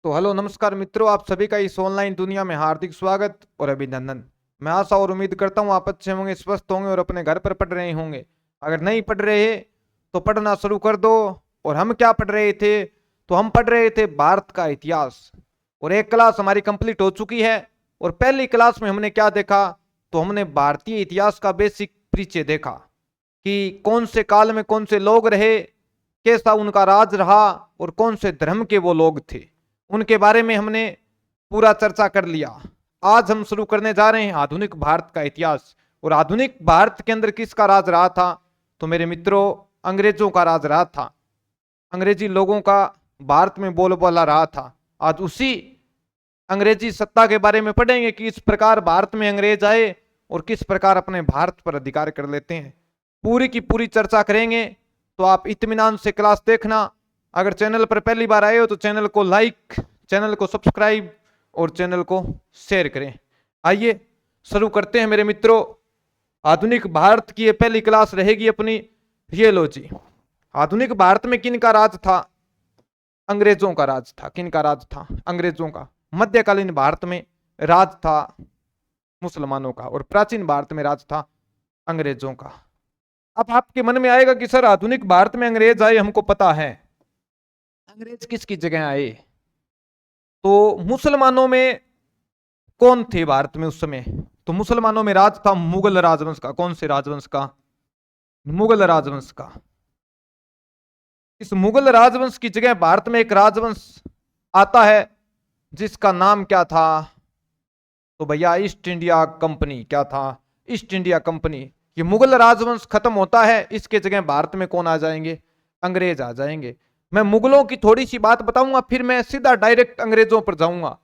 तो हेलो नमस्कार मित्रों, आप सभी का इस ऑनलाइन दुनिया में हार्दिक स्वागत और अभिनंदन। मैं आशा और उम्मीद करता हूँ आप अच्छे होंगे, स्वस्थ होंगे और अपने घर पर पढ़ रहे होंगे। अगर नहीं पढ़ रहे तो पढ़ना शुरू कर दो। और हम क्या पढ़ रहे थे? तो हम पढ़ रहे थे भारत का इतिहास। और एक क्लास हमारी कंप्लीट हो चुकी है। और पहली क्लास में हमने क्या देखा? तो हमने भारतीय इतिहास का बेसिक परिचय देखा कि कौन से काल में कौन से लोग रहे, कैसा उनका राज रहा और कौन से धर्म के वो लोग थे, उनके बारे में हमने पूरा चर्चा कर लिया। आज हम शुरू करने जा रहे हैं आधुनिक भारत का इतिहास। और आधुनिक भारत के अंदर किसका राज रहा था? तो मेरे मित्रों, अंग्रेजों का राज रहा था। अंग्रेजी लोगों का भारत में बोलबाला रहा था। आज उसी अंग्रेजी सत्ता के बारे में पढ़ेंगे कि इस प्रकार भारत में अंग्रेज आए और किस प्रकार अपने भारत पर अधिकार कर लेते हैं। पूरी की पूरी चर्चा करेंगे, तो आप इत्मीनान से क्लास देखना। अगर चैनल पर पहली बार आए हो तो चैनल को लाइक, चैनल को सब्सक्राइब और चैनल को शेयर करें। आइए शुरू करते हैं मेरे मित्रों। आधुनिक भारत की ये पहली क्लास रहेगी अपनी। ये लो जी, आधुनिक भारत में किन का राज था? अंग्रेजों का राज था। किन का राज था? अंग्रेजों का। मध्यकालीन भारत में राज था मुसलमानों का और प्राचीन भारत में राज था अंग्रेजों का। अब आपके मन में आएगा कि सर आधुनिक भारत में अंग्रेज आए, हमको पता है। अंग्रेज किसकी जगह आए? तो मुसलमानों में कौन थे भारत में उस समय? तो मुसलमानों में राज था मुगल राजवंश का। कौन से राजवंश का? मुगल राजवंश का। इस मुगल राजवंश की जगह भारत में एक राजवंश आता है जिसका नाम क्या था? तो भैया ईस्ट इंडिया कंपनी। क्या था? East India company. ये मुगल राजवंश खत्म होता है, इसके जगह भारत में कौन आ जाएंगे? अंग्रेज आ जाएंगे। मैं मुगलों की थोड़ी सी बात बताऊंगा, फिर मैं सीधा डायरेक्ट अंग्रेजों पर जाऊंगा।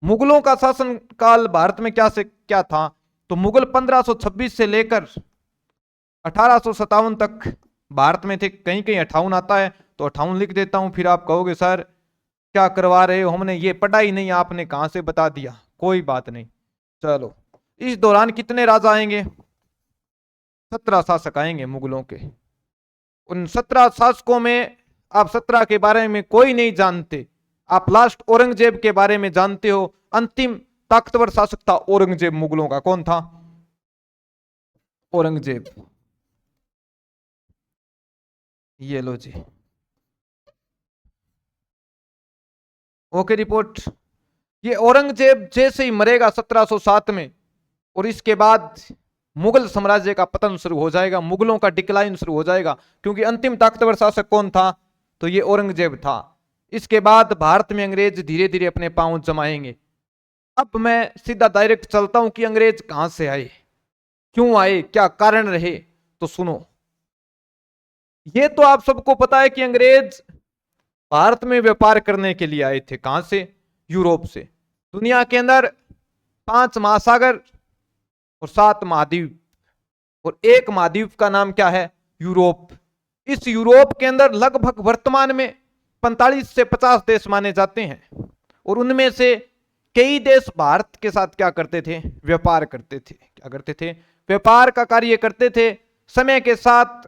मुगलों का शासन काल भारत में क्या से क्या था? तो मुगल 1526 से लेकर 1857 तक भारत में थे। कहीं कहीं 58 आता है तो 58 लिख देता हूं। फिर आप कहोगे सर क्या करवा रहे हो, हमने ये पढ़ा ही नहीं, आपने कहां से बता दिया। कोई बात नहीं, चलो। इस दौरान कितने राजा आएंगे? 17 शासक आएंगे मुगलों के। उन 17 शासकों में आप 17 के बारे में कोई नहीं जानते। आप लास्ट औरंगजेब के बारे में जानते हो। अंतिम ताकतवर शासक था औरंगजेब मुगलों का। कौन था? औरंगजेब। ये लो जी, ओके रिपोर्ट। ये औरंगजेब जैसे ही मरेगा 1707 में, और इसके बाद मुगल साम्राज्य का पतन शुरू हो जाएगा, मुगलों का डिक्लाइन शुरू हो जाएगा। क्योंकि अंतिम ताकतवर शासक कौन था? तो ये औरंगजेब था। इसके बाद भारत में अंग्रेज धीरे धीरे अपने पांव जमाएंगे। अब मैं सीधा डायरेक्ट चलता हूं कि अंग्रेज कहां से आए, क्यों आए, क्या कारण रहे। तो सुनो, ये तो आप सबको पता है कि अंग्रेज भारत में व्यापार करने के लिए आए थे। कहां से? यूरोप से। दुनिया के अंदर 5 महासागर और 7 महाद्वीप, और एक महाद्वीप का नाम क्या है? यूरोप। इस यूरोप के अंदर लगभग वर्तमान में 45 से 50 देश माने जाते हैं। और उनमें से कई देश भारत के साथ क्या करते थे? व्यापार करते थे। क्या करते थे? व्यापार का कार्य करते थे। समय के साथ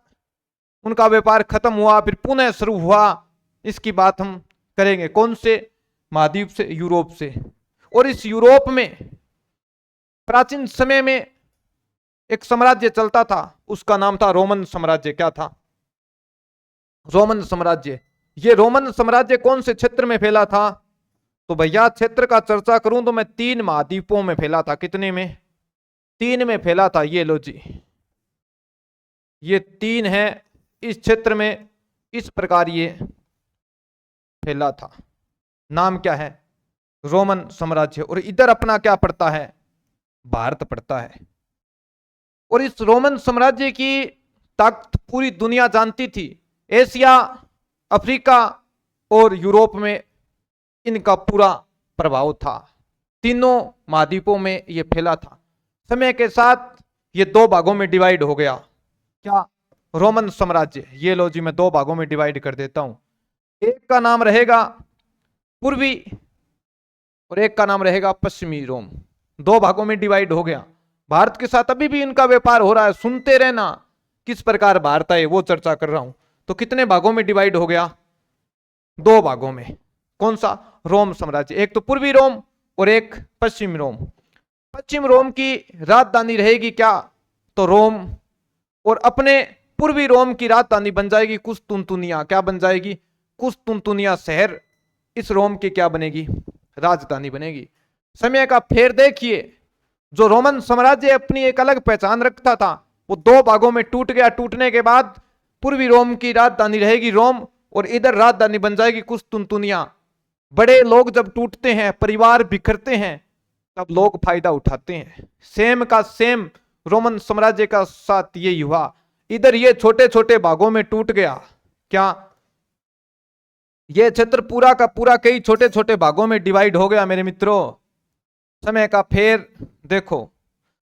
उनका व्यापार खत्म हुआ, फिर पुनः शुरू हुआ। इसकी बात हम करेंगे। कौन से महाद्वीप से? यूरोप से। और इस यूरोप में प्राचीन समय में एक साम्राज्य चलता था, उसका नाम था रोमन साम्राज्य। क्या था? रोमन साम्राज्य। ये रोमन साम्राज्य कौन से क्षेत्र में फैला था? तो भैया क्षेत्र का चर्चा करूं तो मैं 3 महाद्वीपों में फैला था। कितने में? 3 में फैला था। ये लो जी, ये 3 है। इस क्षेत्र में इस प्रकार ये फैला था। नाम क्या है? रोमन साम्राज्य। और इधर अपना क्या पड़ता है? भारत पड़ता है। और इस रोमन साम्राज्य की ताकत पूरी दुनिया जानती थी। एशिया, अफ्रीका और यूरोप में इनका पूरा प्रभाव था। तीनों महाद्वीपों में यह फैला था। समय के साथ ये 2 भागों में डिवाइड हो गया। क्या? रोमन साम्राज्य। ये लो जी, मैं 2 भागों में डिवाइड कर देता हूं। एक का नाम रहेगा पूर्वी और एक का नाम रहेगा पश्चिमी रोम। 2 भागों में डिवाइड हो गया। भारत के साथ अभी भी इनका व्यापार हो रहा है, सुनते रहना। किस प्रकार भारत आए वो चर्चा कर रहा हूं। तो कितने भागों में डिवाइड हो गया? 2 भागों में। कौन सा? रोम साम्राज्य। एक तो पूर्वी रोम और एक पश्चिमी रोम। पश्चिम रोम की राजधानी रहेगी क्या? तो रोम। और अपने पूर्वी रोम की राजधानी बन जाएगी कुस्तुनतुनिया। क्या बन जाएगी? कुस्तुनतुनिया शहर इस रोम की क्या बनेगी? राजधानी बनेगी। समय का फेर देखिए, जो रोमन साम्राज्य अपनी एक अलग पहचान रखता था वो दो भागों में टूट गया। टूटने के बाद पूर्वी रोम की राजधानी रहेगी रोम और इधर राजधानी बन जाएगी कुस्तुनतुनिया। बड़े लोग जब टूटते हैं, परिवार बिखरते हैं, तब लोग फायदा उठाते हैं। सेम का सेम रोमन साम्राज्य का साथ ये हुआ। इधर ये छोटे छोटे भागों में टूट गया। क्या ये क्षेत्र पूरा का पूरा कई छोटे छोटे भागों में डिवाइड हो गया मेरे मित्रों? समय का फेर देखो।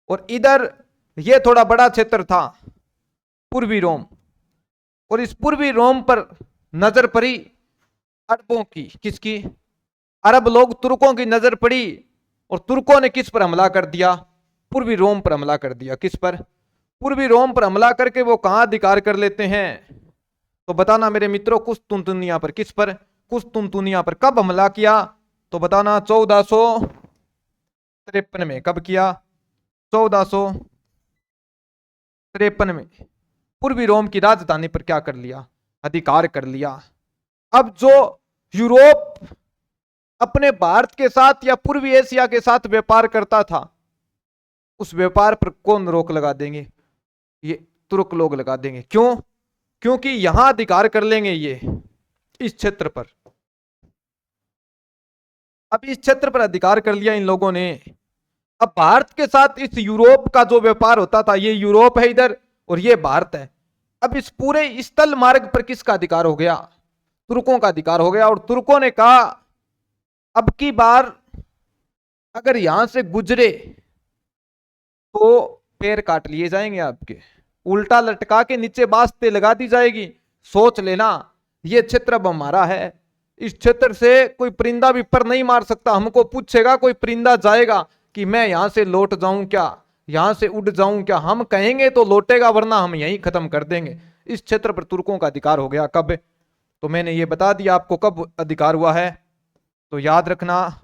और इधर ये थोड़ा बड़ा क्षेत्र था पूर्वी रोम, और इस पूर्वी रोम पर नजर पड़ी अरबों की। किसकी? अरब लोग, तुर्कों की नजर पड़ी। और तुर्कों ने किस पर हमला कर दिया? पूर्वी रोम पर हमला कर दिया। किस पर? पूर्वी रोम पर हमला करके वो कहां अधिकार कर लेते हैं? तो बताना मेरे मित्रों, कुस्तुनतुनिया पर। किस पर? कुस्तुनतुनिया पर। कब हमला किया? तो बताना 1453 में। कब किया? 1453 में पूर्वी रोम की राजधानी पर क्या कर लिया? अधिकार कर लिया। अब जो यूरोप अपने भारत के साथ या पूर्वी एशिया के साथ व्यापार करता था, उस व्यापार पर कौन रोक लगा देंगे? ये तुर्क लोग लगा देंगे। क्यों? क्योंकि यहां अधिकार कर लेंगे ये इस क्षेत्र पर। अब इस क्षेत्र पर अधिकार कर लिया इन लोगों ने। अब भारत के साथ इस यूरोप का जो व्यापार होता था, ये यूरोप है इधर और ये भारत है। अब इस पूरे स्थल मार्ग पर किसका अधिकार हो गया? तुर्कों का अधिकार हो गया। और तुर्कों ने कहा अब की बार अगर यहां से गुजरे तो पैर काट लिए जाएंगे आपके, उल्टा लटका के नीचे बास्ते लगा दी जाएगी। सोच लेना, ये क्षेत्र अब हमारा है। इस क्षेत्र से कोई परिंदा भी पर नहीं मार सकता। हमको पूछेगा कोई परिंदा जाएगा कि मैं यहां से लौट जाऊं क्या, यहां से उड़ जाऊं क्या? हम कहेंगे तो लौटेगा, वरना हम यहीं खत्म कर देंगे। इस क्षेत्र पर तुर्कों का अधिकार हो गया। कब? तो मैंने ये बता दिया आपको कब अधिकार हुआ है। तो याद रखना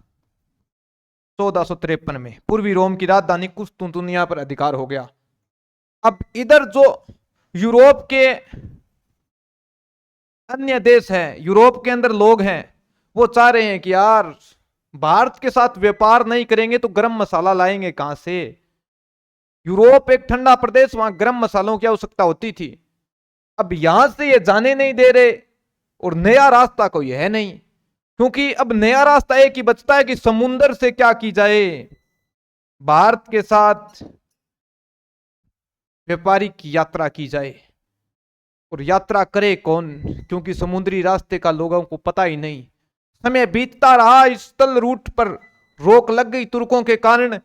1453 में पूर्वी रोम की राजधानी कुस्तुनतुनिया पर अधिकार हो गया। अब इधर जो यूरोप के अन्य देश हैं, यूरोप के अंदर लोग हैं, वो चाह रहे हैं कि यार भारत के साथ व्यापार नहीं करेंगे तो गरम मसाला लाएंगे कहां से? यूरोप एक ठंडा प्रदेश, वहां गरम मसालों की आवश्यकता होती थी। अब यहां से ये जाने नहीं दे रहे और नया रास्ता कोई है नहीं, क्योंकि अब नया रास्ता एक ही बचता है कि समुद्र से क्या की जाए? भारत के साथ व्यापारिक यात्रा की जाए। और यात्रा करे कौन? क्योंकि समुद्री रास्ते का लोगों को पता ही नहीं। समय बीतता रहा, इस स्थल रूट पर रोक लग गई तुर्कों के कारण।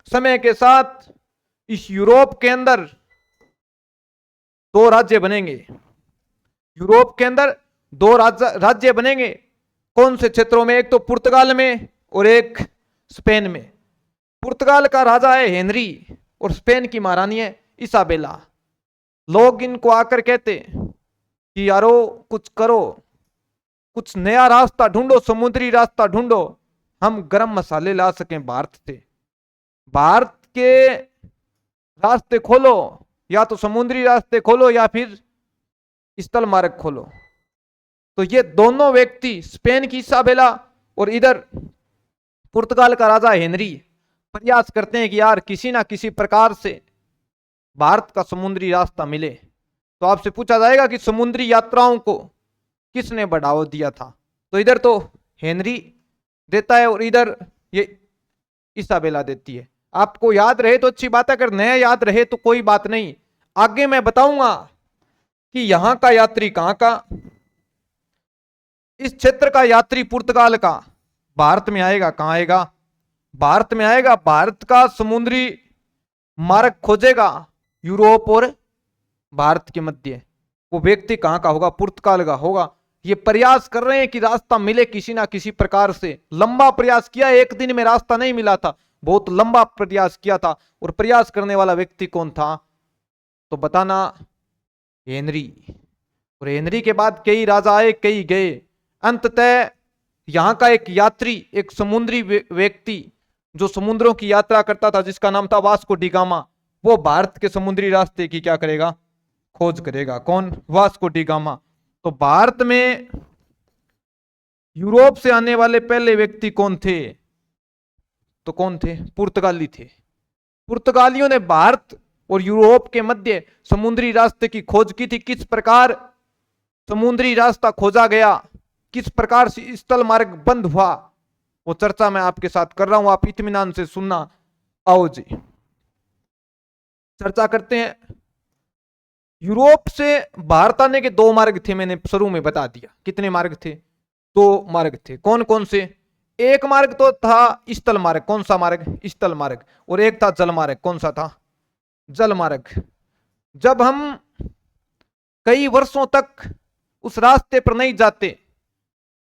समय के साथ इस यूरोप के अंदर दो राज्य बनेंगे। यूरोप के अंदर दो राज्य बनेंगे। कौन से क्षेत्रों में? एक तो पुर्तगाल में और एक स्पेन में। पुर्तगाल का राजा है हेनरी और स्पेन की महारानी है इसाबेला। लोग इनको आकर कहते कि यारो कुछ करो, कुछ नया रास्ता ढूंढो, समुद्री रास्ता ढूंढो, हम गरम मसाले ला सकें भारत से। भारत के रास्ते खोलो, या तो समुद्री रास्ते खोलो या फिर स्थल मार्ग खोलो। तो ये दोनों व्यक्ति, स्पेन की इसाबेला और इधर पुर्तगाल का राजा हेनरी, प्रयास करते हैं कि यार किसी ना किसी प्रकार से भारत का समुद्री रास्ता मिले। तो आपसे पूछा जाएगा कि समुद्री यात्राओं को किसने बढ़ावा दिया था? तो इधर तो हेनरी देता है और इधर ये इसाबेला देती है। आपको याद रहे तो अच्छी बात है, अगर नया याद रहे तो कोई बात नहीं। आगे मैं बताऊंगा कि यहां का यात्री कहां का, इस क्षेत्र का यात्री पुर्तगाल का भारत में आएगा। कहां आएगा? भारत में आएगा। भारत का समुद्री मार्ग खोजेगा यूरोप और भारत के मध्य। वो व्यक्ति कहां का होगा? पुर्तगाल का होगा। ये प्रयास कर रहे हैं कि रास्ता मिले किसी ना किसी प्रकार से। लंबा प्रयास किया, एक दिन में रास्ता नहीं मिला था, बहुत लंबा प्रयास किया था। और प्रयास करने वाला व्यक्ति कौन था? तो बताना, हेनरी। और हेनरी के बाद कई राजा आए, कई गए। अंततः यहाँ का एक यात्री, एक समुद्री व्यक्ति जो समुद्रों की यात्रा करता था, जिसका नाम था वास्को डी गामा, वो भारत के समुद्री रास्ते की क्या करेगा, खोज करेगा। कौन? Vasco D gamma. तो भारत में यूरोप से आने वाले पहले व्यक्ति कौन थे? तो कौन थे? पुर्तगाली थे। पुर्तगालियों ने भारत और यूरोप के मध्य समुद्री रास्ते की खोज की थी। किस प्रकार समुद्री रास्ता खोजा गया, किस प्रकार से स्थल मार्ग बंद हुआ, वो चर्चा मैं आपके साथ कर रहा हूं, आप इत्मीनान से सुनना। आओ जी चर्चा करते हैं। यूरोप से भारत आने के दो मार्ग थे, मैंने शुरू में बता दिया। कितने मार्ग थे? दो मार्ग थे। कौन कौन से? एक मार्ग तो था स्थल मार्ग। कौन सा मार्ग? स्थल मार्ग। और एक था जल मार्ग। कौन सा था? जल मार्ग। जब हम कई वर्षों तक उस रास्ते पर नहीं जाते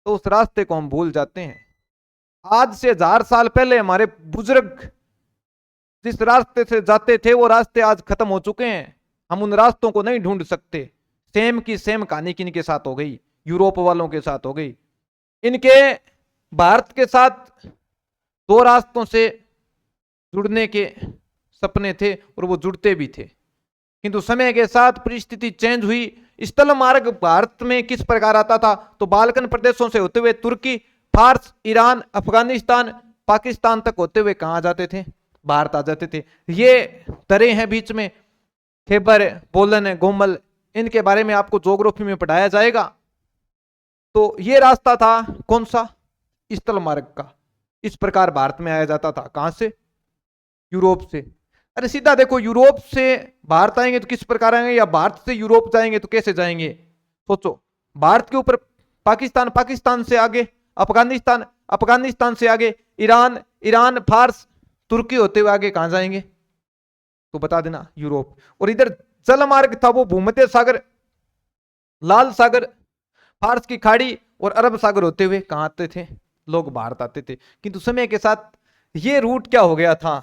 तो उस रास्ते को हम भूल जाते हैं। आज से 1000 साल पहले हमारे बुजुर्ग जिस रास्ते से जाते थे वो रास्ते आज खत्म हो चुके हैं। हम उन रास्तों को नहीं ढूंढ सकते। सेम की सेम कहानी किनके साथ हो गई? यूरोप वालों के साथ हो गई। इनके भारत के साथ दो रास्तों से जुड़ने के सपने थे और वो जुड़ते भी थे, किंतु समय के साथ परिस्थिति चेंज हुई। स्थल मार्ग भारत में किस प्रकार आता था? तो बाल्कन प्रदेशों से होते हुए तुर्की, फारस, ईरान, अफगानिस्तान, पाकिस्तान तक होते हुए कहां जाते थे? भारत आ जाते थे। ये दरें हैं बीच में, खैबर, बोलन, गोमल, इनके बारे में आपको ज्योग्राफी में पढ़ाया जाएगा। तो ये रास्ता था कौन सा? स्थल मार्ग का। इस प्रकार भारत में आया जाता था। कहां से? यूरोप से। अरे सीधा देखो, यूरोप से भारत आएंगे तो किस प्रकार आएंगे, या भारत से यूरोप जाएंगे तो कैसे जाएंगे? सोचो। भारत के ऊपर पाकिस्तान, पाकिस्तान से आगे अफगानिस्तान, अफगानिस्तान से आगे ईरान, ईरान, फारस, तुर्की होते हुए आगे कहां जाएंगे? तो बता देना, यूरोप। और इधर जल मार्ग था, वो भूमध्य सागर, लाल सागर, फारस की खाड़ी और अरब सागर होते हुए कहां आते थे? लोग भारत आते थे। किंतु समय के साथ ये रूट क्या हो गया था?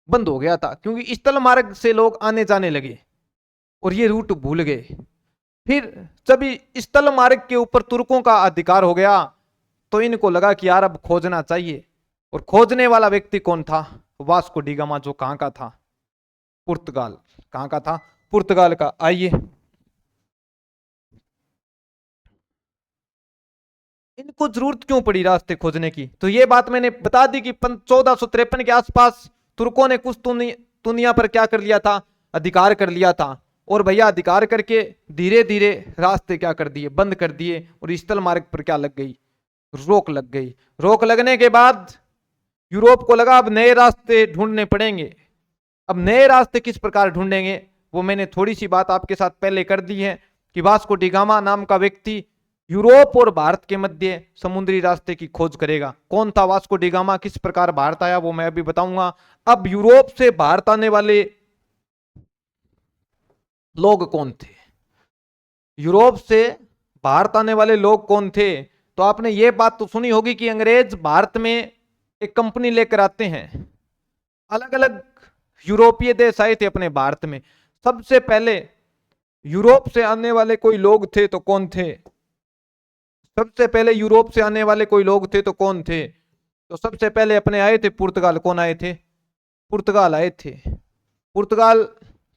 बंद हो गया था, क्योंकि स्थल मार्ग से लोग आने जाने लगे और ये रूट भूल गए। फिर जब स्थल मार्ग के ऊपर तुर्कों का अधिकार हो गया तो इनको लगा कि यार अब खोजना चाहिए। और खोजने वाला व्यक्ति कौन था? वास्को डी गामा, जो कहां का था? पुर्तगाल। कहां का था? पुर्तगाल का। आइए, इनको जरूरत क्यों पड़ी रास्ते खोजने की? तो ये बात मैंने बता दी कि 1453 के आसपास तुर्कों ने कुछ दुनिया पर क्या कर लिया था? अधिकार कर लिया था। और भैया अधिकार करके धीरे धीरे रास्ते क्या कर दिए? बंद कर दिए। और स्थल मार्ग पर क्या लग गई? रोक लग गई। रोक लगने के बाद यूरोप को लगा अब नए रास्ते ढूंढने पड़ेंगे। अब नए रास्ते किस प्रकार ढूंढेंगे, वो मैंने थोड़ी सी बात आपके साथ पहले कर दी है कि वास्को डी गामा नाम का व्यक्ति यूरोप और भारत के मध्य समुद्री रास्ते की खोज करेगा। कौन था वास्को डी गामा? किस प्रकार भारत आया वो मैं अभी बताऊंगा। अब यूरोप से भारत आने वाले लोग कौन थे? यूरोप से भारत आने वाले लोग कौन थे? तो आपने ये बात तो सुनी होगी कि अंग्रेज भारत में एक कंपनी लेकर आते हैं। अलग अलग यूरोपीय देश आए थे अपने भारत में। सबसे पहले यूरोप से आने वाले कोई लोग थे तो कौन थे? सबसे पहले यूरोप से आने वाले कोई लोग थे तो कौन थे? तो सबसे पहले अपने आए थे पुर्तगाल। कौन आए थे? पुर्तगाल आए थे। पुर्तगाल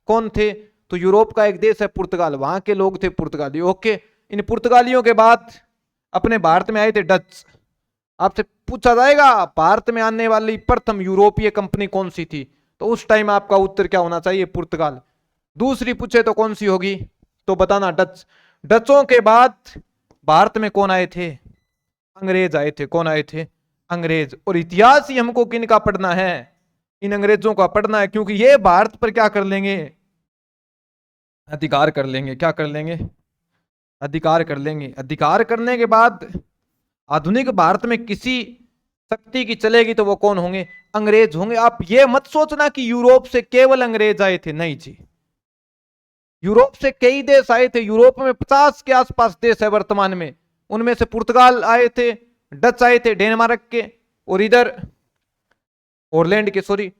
कौन थे? तो यूरोप का एक देश है पुर्तगाल, वहां के लोग थे पुर्तगाली। ओके। इन पुर्तगालियों के बाद अपने भारत में आए थे डच। आपसे पूछा जाएगा भारत में आने वाली प्रथम यूरोपीय कंपनी कौन सी थी, तो उस टाइम आपका उत्तर क्या होना चाहिए? पुर्तगाल। दूसरी पूछे तो कौन सी होगी? तो बताना डच। डचों के बाद भारत में कौन आए थे? अंग्रेज आए थे। कौन आए थे? अंग्रेज। और इतिहास ही हमको किनका पढ़ना है? इन अंग्रेजों का पढ़ना है, क्योंकि ये भारत पर क्या कर लेंगे? अधिकार कर लेंगे। क्या कर लेंगे? अधिकार कर लेंगे। अधिकार करने के बाद आधुनिक भारत में किसी शक्ति की चलेगी तो वो कौन होंगे? अंग्रेज होंगे। आप ये मत सोचना कि यूरोप से केवल अंग्रेज आए थे, नहीं जी। यूरोप से कई देश आए थे। यूरोप में 50 के आसपास देश है वर्तमान में। उनमें से पुर्तगाल आए थे, डच आए थे डेनमार्क के, और इधर ऑरलैंड के, सॉरी,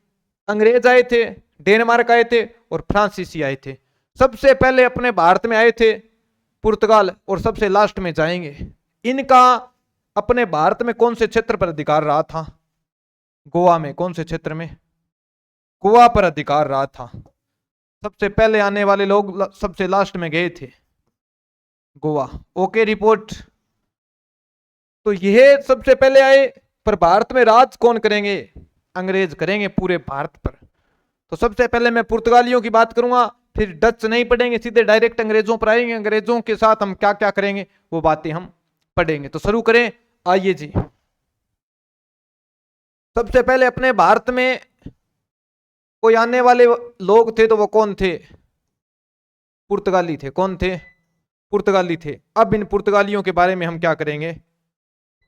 अंग्रेज आए थे, डेनमार्क आए थे और फ्रांसीसी आए थे। सबसे पहले अपने भारत में आए थे पुर्तगाल और सबसे लास्ट में जाएंगे। इनका अपने भारत में कौन से क्षेत्र पर अधिकार रहा था? गोवा में। कौन से क्षेत्र में? गोवा पर अधिकार रहा था। सबसे पहले आने वाले लोग सबसे लास्ट में गए थे, गोवा। Okay report. तो यह सबसे पहले आए, पर भारत में राज कौन करेंगे? अंग्रेज करेंगे पूरे भारत पर। तो सबसे पहले मैं पुर्तगालियों की बात करूंगा, फिर डच नहीं पढ़ेंगे, सीधे डायरेक्ट अंग्रेजों पर आएंगे। अंग्रेजों के साथ हम क्या क्या करेंगे वो बातें हम पढ़ेंगे। तो शुरू करें, आइए जी। सबसे पहले अपने भारत में कोई आने वाले लोग थे तो वो कौन थे? पुर्तगाली थे। कौन थे? पुर्तगाली थे। अब इन पुर्तगालियों के बारे में हम क्या करेंगे?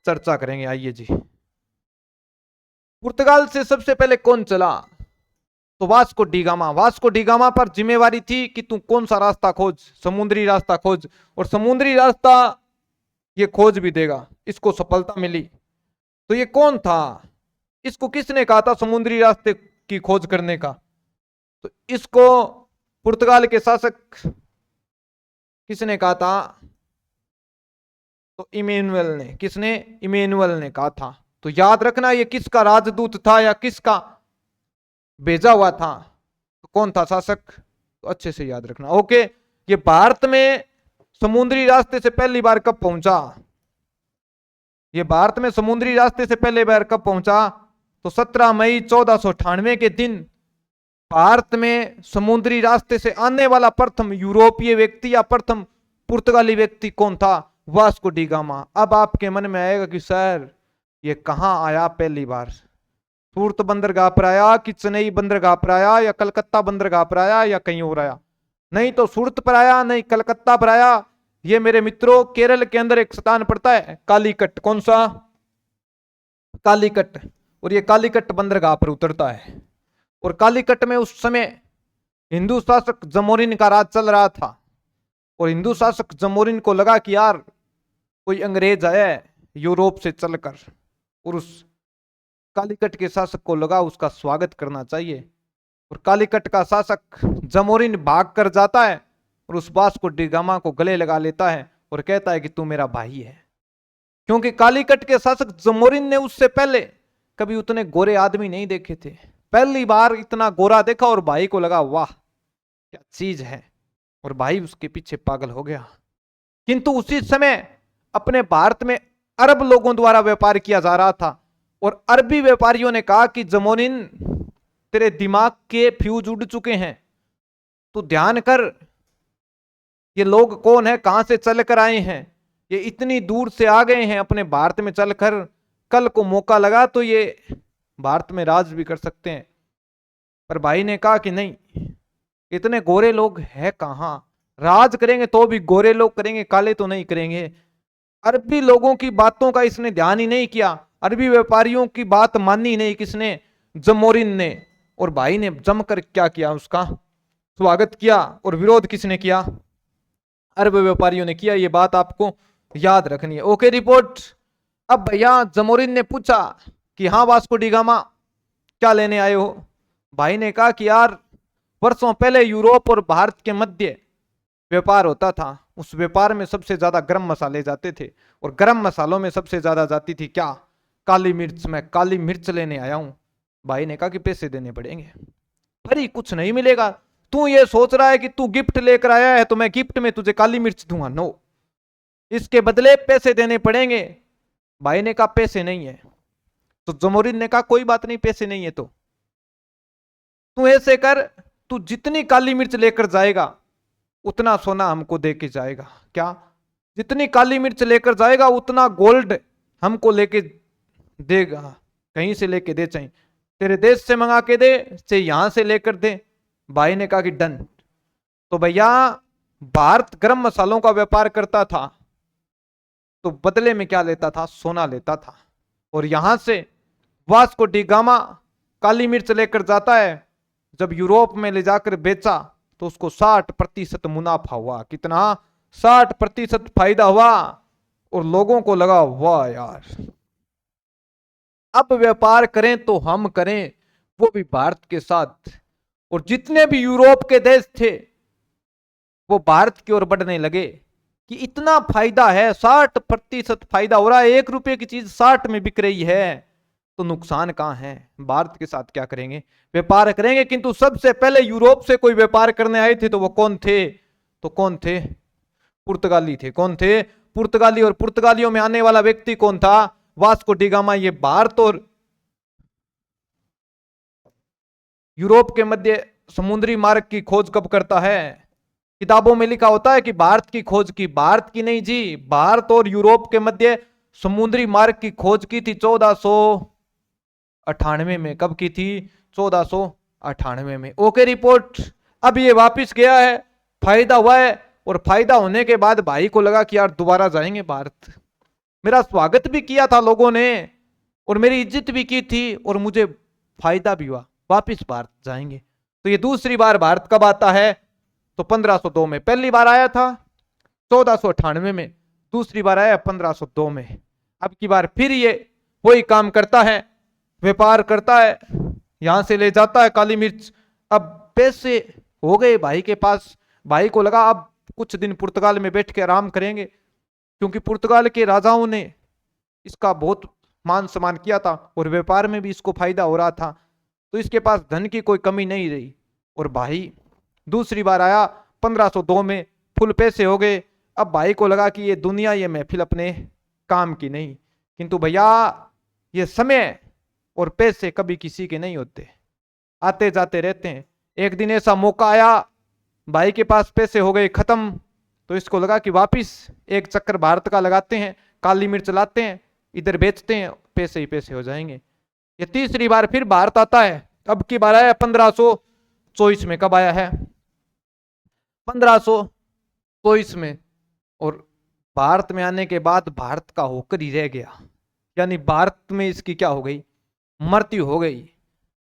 चर्चा करेंगे। आइए जी। पुर्तगाल से सबसे पहले कौन चला? तो Vasco D gamma. Vasco D gamma पर जिम्मेवारी थी कि तू कौन सा रास्ता खोज, समुद्री रास्ता खोज, और समुद्री रास्ता ये खोज भी देगा। इसको सफलता मिली। तो ये कौन था? इसको किसने कहा था समुद्री रास्ते की खोज करने का? तो इसको पुर्तगाल के शासक किसने कहा था? तो इमैनुअल ने। किसने? इमैनुअल ने कहा था। तो याद रखना ये किसका राजदूत था या किसका भेजा हुआ था? तो कौन था शासक? तो अच्छे से याद रखना। ओके। ये भारत में समुद्री रास्ते से पहली बार कब पहुंचा? ये भारत में समुद्री रास्ते से पहली बार कब पहुंचा? तो 17 मई 1498 के दिन भारत में समुद्री रास्ते से आने वाला प्रथम यूरोपीय व्यक्ति या प्रथम पुर्तगाली व्यक्ति कौन था? Vasco D gamma. अब आपके मन में आएगा कि सर ये कहां आया पहली बार? सूरत बंदरगाह पर आया कि चेन्नई बंदरगाह पर आया या कलकत्ता बंदरगाह पर आया या कहीं और आया? नहीं तो सूरत पर आया, नहीं कलकत्ता पर आया। ये मेरे मित्रों केरल के अंदर एक स्थान पड़ता है कालीकट। कौन सा? कालीकट। और ये कालीकट बंदरगाह पर उतरता है। और कालीकट में उस समय हिंदू शासक जमोरिन का राज चल रहा था। और हिंदू शासक जमोरिन को लगा कि यार कोई अंग्रेज आया है यूरोप से चलकर, और उस कालीकट के शासक को लगा उसका स्वागत करना चाहिए। और कालीकट का शासक जमोरिन भाग कर जाता है और उस वास्को डी गामा को गले लगा लेता है और कहता है कि तू मेरा भाई है। क्योंकि कालीकट के शासक जमोरिन ने उससे पहले कभी उतने गोरे आदमी नहीं देखे थे। पहली बार इतना गोरा देखा और भाई को लगा वाह क्या चीज है, और भाई उसके पीछे पागल हो गया। किंतु उसी समय अपने भारत में अरब लोगों द्वारा व्यापार किया जा रहा था, और अरबी व्यापारियों ने कहा कि जमोरिन तेरे दिमाग के फ्यूज उड़ चुके हैं, तू ध्यान कर ये लोग कौन है, कहां से चलकर आए हैं, ये इतनी दूर से आ गए हैं अपने भारत में चलकर, कल को मौका लगा तो ये भारत में राज भी कर सकते हैं। पर भाई ने कहा कि नहीं, इतने गोरे लोग है कहां, राज करेंगे तो भी गोरे लोग करेंगे, काले तो नहीं करेंगे। अरबी लोगों की बातों का इसने ध्यान ही नहीं किया, अरबी व्यापारियों की बात मानी नहीं किसने? जमोरिन ने। और भाई ने जमकर क्या किया? उसका स्वागत किया। और विरोध किसने किया? अरब व्यापारियों ने किया। ये बात आपको याद रखनी है। Okay report. अब भैया जमोरिन ने पूछा कि हाँ वास्को डी गामा क्या लेने आए हो? भाई ने कहा कि यार वर्षों पहले यूरोप और भारत के मध्य व्यापार होता था, उस व्यापार में सबसे ज्यादा गरम मसाले जाते थे, और गरम मसालों में सबसे ज्यादा जाती थी क्या? काली मिर्च। मैं काली मिर्च लेने आया हूं। भाई ने कहा कि पैसे देने पड़ेंगे। अरे कुछ नहीं मिलेगा, तू ये सोच रहा है कि तू गिफ्ट लेकर आया है तो मैं गिफ्ट में तुझे काली मिर्च दूंगा? नो, इसके बदले पैसे देने पड़ेंगे। भाई ने कहा पैसे नहीं है। तो जमोरिन ने कहा कोई बात नहीं, पैसे नहीं है तो तू ऐसे कर, तू जितनी काली मिर्च लेकर जाएगा उतना सोना हमको दे के जाएगा। क्या? जितनी काली मिर्च लेकर जाएगा उतना गोल्ड हमको लेके देगा। कहीं से लेके दे, चाहे तेरे देश से मंगा के दे, चाहे यहां से लेकर दे। भाई ने कहा कि डन। तो भैया भारत गरम मसालों का व्यापार करता था तो बदले में क्या लेता था? सोना लेता था। और यहां से वास्को डी गामा काली मिर्च लेकर जाता है, जब यूरोप में ले जाकर बेचा तो उसको 60% मुनाफा हुआ। कितना? 60% फायदा हुआ। और लोगों को लगा वाह यार, अब व्यापार करें तो हम करें, वो भी भारत के साथ। और जितने भी यूरोप के देश थे वो भारत की ओर बढ़ने लगे। कि इतना फायदा है, 60% फायदा हो रहा है, 1 रुपए की चीज 60 में बिक रही है, तो नुकसान कहां है? भारत के साथ क्या करेंगे? व्यापार करेंगे। किंतु सबसे पहले यूरोप से कोई व्यापार करने आए थे तो वो कौन थे? तो कौन थे? पुर्तगाली थे। कौन थे? पुर्तगाली। और पुर्तगालियों में आने वाला व्यक्ति कौन था? Vasco D gamma. ये भारत और यूरोप के मध्य समुद्री मार्ग की खोज कब करता है? किताबों में लिखा होता है कि भारत की खोज की। भारत की नहीं जी, भारत और यूरोप के मध्य समुद्री मार्ग की खोज की थी 1498 में। कब की थी? 1498 में। Okay report. अब ये वापिस गया है, फायदा हुआ है, और फायदा होने के बाद भाई को लगा कि यार दोबारा जाएंगे भारत। मेरा स्वागत भी किया था लोगों ने और मेरी इज्जत भी की थी और मुझे फायदा भी हुआ, वापिस भारत जाएंगे। तो ये दूसरी बार भारत कब आता है? तो 1502 में। पहली बार आया था 1498 में, दूसरी बार आया 1502 में। अब की बार फिर ये वही काम करता है, व्यापार करता है, यहां से ले जाता है काली मिर्च। अब पैसे हो गए भाई के पास। भाई को लगा अब कुछ दिन पुर्तगाल में बैठ के आराम करेंगे, क्योंकि पुर्तगाल के राजाओं ने इसका बहुत मान सम्मान किया था और व्यापार में भी इसको फायदा हो रहा था, तो इसके पास धन की कोई कमी नहीं रही। और भाई दूसरी बार आया 1502 में, फुल पैसे हो गए। अब भाई को लगा कि ये दुनिया, ये महफिल अपने काम की नहीं। किंतु भैया ये समय और पैसे कभी किसी के नहीं होते, आते जाते रहते हैं। एक दिन ऐसा मौका आया, भाई के पास पैसे हो गए खत्म, तो इसको लगा कि वापिस एक चक्कर भारत का लगाते हैं, काली मिर्च लाते हैं, इधर बेचते हैं, पैसे ही पैसे हो जाएंगे। ये तीसरी बार फिर भारत आता है। अब की बार आया 1524 में। कब आया है? 1524 में। और भारत में आने के बाद भारत का होकर ही रह गया, यानी भारत में इसकी क्या हो गई? मृत्यु हो गई।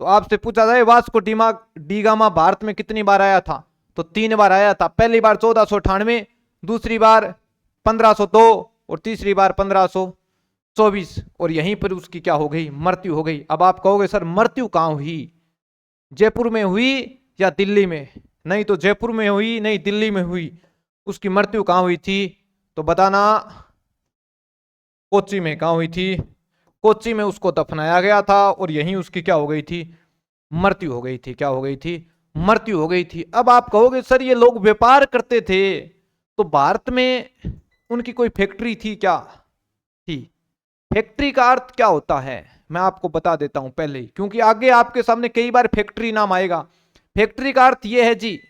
तो आपसे पूछा जाए वास्को डी गामा भारत में कितनी बार आया था? तो 3 बार आया था। पहली बार 1498, दूसरी बार 1502 और तीसरी बार 1524। और यहीं पर उसकी क्या हो गई? मृत्यु हो गई। अब आप कहोगे सर मृत्यु कहां हुई? जयपुर में हुई या दिल्ली में? नहीं तो जयपुर में हुई, नहीं दिल्ली में हुई। उसकी मृत्यु कहां हुई थी? तो बताना। कोच्चि में। कहां हुई थी? कोच्चि में उसको दफनाया गया था और यहीं उसकी क्या हो गई थी? मृत्यु हो गई थी। क्या हो गई थी? मृत्यु हो गई थी। अब आप कहोगे सर ये लोग व्यापार करते थे, तो भारत में उनकी कोई फैक्ट्री थी क्या? थी। फैक्ट्री का अर्थ क्या होता है मैं आपको बता देता हूं पहले ही, क्योंकि आगे आपके सामने कई बार फैक्ट्री नाम आएगा। फैक्ट्री का अर्थ यह है जी,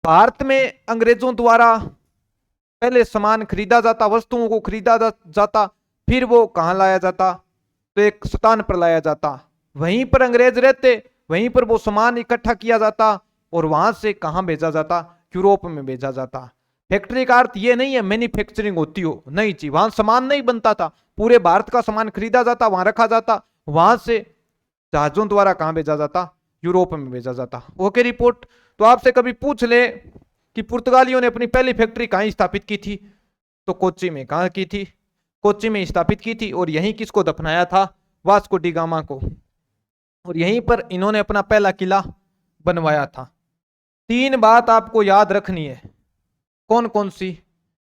भारत में अंग्रेजों द्वारा पहले सामान खरीदा जाता, वस्तुओं को खरीदा जाता, फिर वो कहां लाया जाता? तो एक स्थान पर लाया जाता, वहीं पर अंग्रेज रहते, वहीं पर वो सामान इकट्ठा किया जाता और वहां से कहां भेजा जाता? यूरोप में भेजा जाता। फैक्ट्री का अर्थ ये नहीं है मैन्युफैक्चरिंग होती हो, नहीं जी, वहां सामान नहीं बनता था, पूरे भारत का सामान खरीदा जाता, वहां रखा जाता, वहां से जहाजों द्वारा कहां भेजा जाता? यूरोप में भेजा जाता। Okay report. तो आपसे कभी पूछ ले कि पुर्तगालियों ने अपनी पहली फैक्ट्री कहां स्थापित की थी? तो कोच्चि में। कहां की थी? कोच्चि में स्थापित की थी। और यहीं किसको दफनाया था? वास्को डी गामा को। और यहीं पर इन्होंने अपना पहला किला बनवाया था। 3 बात आपको याद रखनी है। कौन कौन सी?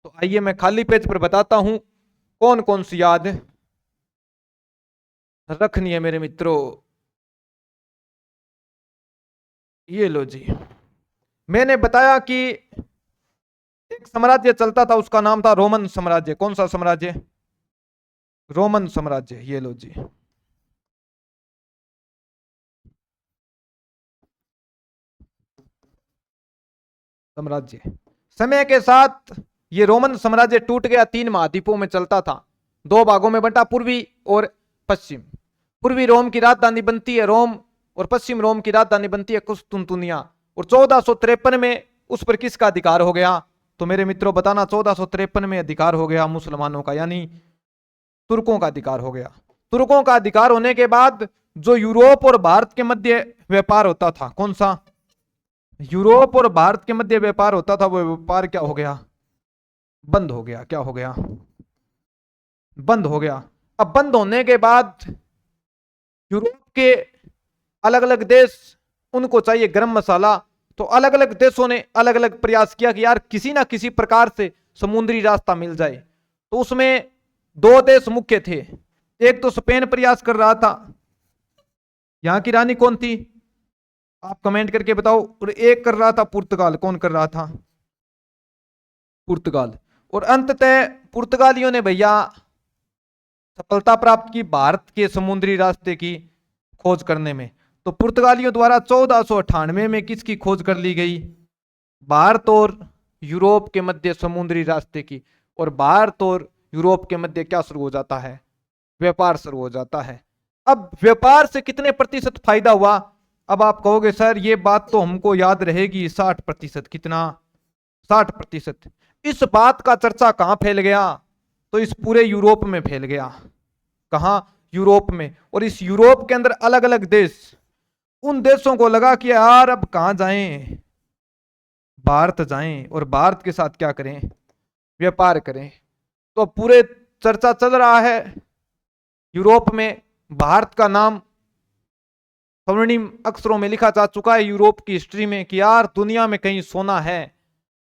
तो आइए मैं खाली पेज पर बताता हूं कौन कौन सी याद रखनी है मेरे मित्रों। ये लो जी, मैंने बताया कि एक साम्राज्य चलता था, उसका नाम था रोमन साम्राज्य। कौन सा साम्राज्य? रोमन साम्राज्य। ये लो जी, साम्राज्य। समय के साथ ये रोमन साम्राज्य टूट गया, 3 महाद्वीपों में चलता था, 2 भागों में बंटा, पूर्वी और पश्चिम। पूर्वी रोम की राजधानी बनती है रोम और पश्चिम रोम की राजधानी बनती है कुस्तुनतुनिया। और 1453 में उस पर किसका अधिकार हो गया? तो मेरे मित्रों बताना, 1453 में अधिकार हो गया मुसलमानों का, यानी तुर्कों का अधिकार हो गया। तुर्कों का अधिकार होने के बाद जो यूरोप और भारत के मध्य व्यापार होता था, कौन सा? यूरोप और भारत के मध्य व्यापार होता था, वो व्यापार क्या हो गया? बंद हो गया। क्या हो गया? बंद हो गया। अब बंद होने के बाद यूरोप के अलग अलग देश, उनको चाहिए गरम मसाला, तो अलग अलग देशों ने अलग अलग प्रयास किया कि यार किसी ना किसी प्रकार से समुद्री रास्ता मिल जाए। तो उसमें दो देश मुख्य थे, एक तो स्पेन प्रयास कर रहा था, यहां की रानी कौन थी आप कमेंट करके बताओ, और एक कर रहा था पुर्तगाल। कौन कर रहा था? पुर्तगाल। और अंततः पुर्तगालियों ने भैया सफलता प्राप्त की भारत के समुद्री रास्ते की खोज करने में। तो पुर्तगालियों द्वारा 1498 में किसकी खोज कर ली गई? भारत और यूरोप के मध्य समुद्री रास्ते की। और भारत और यूरोप के मध्य क्या शुरू हो जाता है? व्यापार शुरू हो जाता है। अब व्यापार से कितने प्रतिशत फायदा हुआ? अब आप कहोगे सर ये बात तो हमको याद रहेगी, 60%। कितना? 60%। इस बात का चर्चा कहां फैल गया? तो इस पूरे यूरोप में फैल गया। कहां? यूरोप में। और इस यूरोप के अंदर अलग अलग देश, उन देशों को लगा कि यार अब कहां जाएं, भारत जाएं और भारत के साथ क्या करें? व्यापार करें। तो पूरे चर्चा चल रहा है यूरोप में, भारत का नाम स्वर्णिम अक्षरों में लिखा जा चुका है यूरोप की हिस्ट्री में कि यार दुनिया में कहीं सोना है,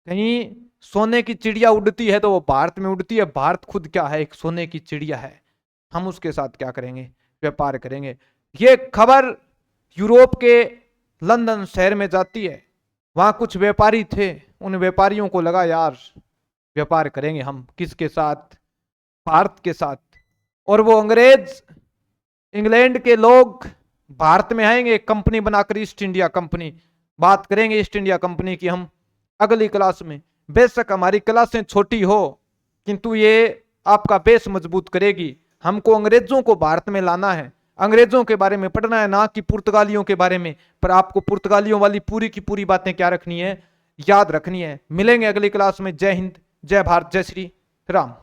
कहीं सोने की चिड़िया उड़ती है तो वो भारत में उड़ती है। भारत खुद क्या है? एक सोने की चिड़िया है। हम उसके साथ क्या करेंगे? व्यापार करेंगे। ये खबर यूरोप के लंदन शहर में जाती है। वहां कुछ व्यापारी थे, उन व्यापारियों को लगा यार व्यापार करेंगे हम। किसके साथ? भारत के साथ। और वो अंग्रेज, इंग्लैंड के लोग भारत में आएंगे कंपनी बनाकर, ईस्ट इंडिया कंपनी। बात करेंगे ईस्ट इंडिया कंपनी की हम अगली क्लास में। बेशक हमारी क्लासें छोटी हो किंतु ये आपका बेस मजबूत करेगी। हमको अंग्रेजों को भारत में लाना है, अंग्रेजों के बारे में पढ़ना है, ना कि पुर्तगालियों के बारे में। पर आपको पुर्तगालियों वाली पूरी की पूरी बातें क्या रखनी है? याद रखनी है। मिलेंगे अगली क्लास में। जय हिंद, जय भारत, जय श्री राम।